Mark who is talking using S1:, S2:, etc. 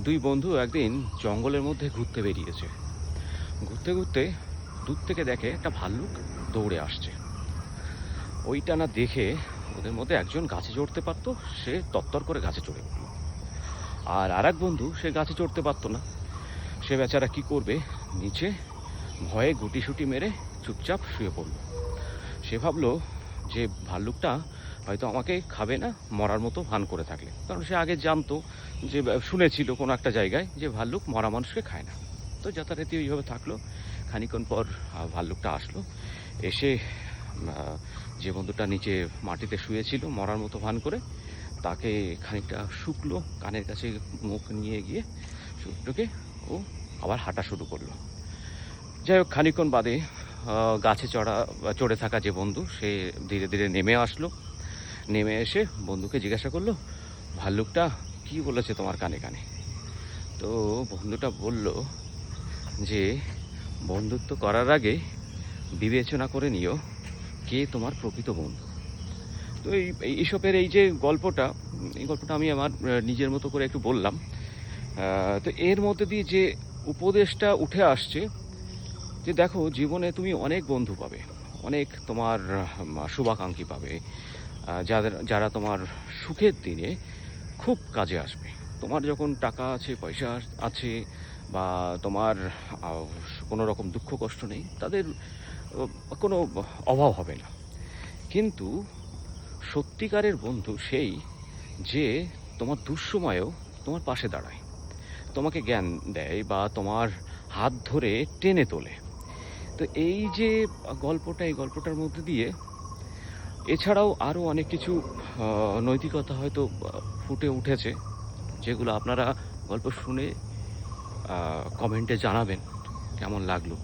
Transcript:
S1: দুই বন্ধু একদিন জঙ্গলের মধ্যে ঘুরতে বেরিয়েছে। ঘুরতে ঘুরতে দূর থেকে দেখে একটা ভাল্লুক দৌড়ে আসছে। ওইটা না দেখে ওদের মধ্যে একজন গাছে চড়তে পারতো, সে তত্তর করে গাছে চড়ে উঠল। আর আরেক বন্ধু, সে গাছে চড়তে পারতো না। সে বেচারা কি করবে, নিচে ভয়ে গুটিসুটি মেরে চুপচাপ শুয়ে পড়ল। সে ভাবলো যে ভাল্লুকটা হয়তো আমাকে খাবে না, মরার মতো ভান করে থাকলে, কারণ সে আগে জানতো, যে শুনেছিল কোনো একটা জায়গায় যে ভাল্লুক মরা মানুষকে খায় না। তো যথারীতি ওইভাবে থাকলো। খানিকক্ষণ পর ভাল্লুকটা আসলো। এসে যে বন্ধুটা নিচে মাটিতে শুয়েছিল মরার মতো ভান করে, তাকে খানিকটা শুকলো, কানের কাছে মুখ নিয়ে গিয়ে শুকটোকে ও আবার হাঁটা শুরু করলো। যাই হোক, খানিকক্ষণ বাদে গাছে চড়ে থাকা যে বন্ধু, সে ধীরে ধীরে নেমে আসলো। নেমে এসে বন্ধুকে জিজ্ঞাসা করলো, ভাল্লুকটা কি বলেছে তোমার কানে কানে? তো বন্ধুটা বলল যে বন্ধুত্ব করার আগে বিবেচনা করে নিও কে তোমার প্রকৃত বন্ধু। তো এইসবের এই যে গল্পটা, এই গল্পটা আমি আমার নিজের মতো করে একটু বললাম। তো এর মধ্যে দিয়ে যে উপদেশটা উঠে আসছে, যে দেখো, জীবনে তুমি অনেক বন্ধু পাবে, অনেক তোমার শুভাকাঙ্ক্ষী পাবে, যারা তোমার সুখের দিনে খুব কাজে আসবে। তোমার যখন টাকা আছে, পয়সা আছে, বা তোমার কোনো রকম দুঃখ কষ্ট নেই, তাদের কোনো অভাব হবে না। কিন্তু সত্যিকারের বন্ধু সেই, যে তোমার দুঃসময়েও তোমার পাশে দাঁড়ায়, তোমাকে জ্ঞান দেয় বা তোমার হাত ধরে টেনে তোলে। তো এই যে গল্পটা, এই গল্পটার মধ্যে দিয়ে এছাড়াও আরও অনেক কিছু নৈতিকতা হয়তো ফুটে উঠেছে, যেগুলো আপনারা গল্প শুনে কমেন্টে জানাবেন কেমন লাগলো।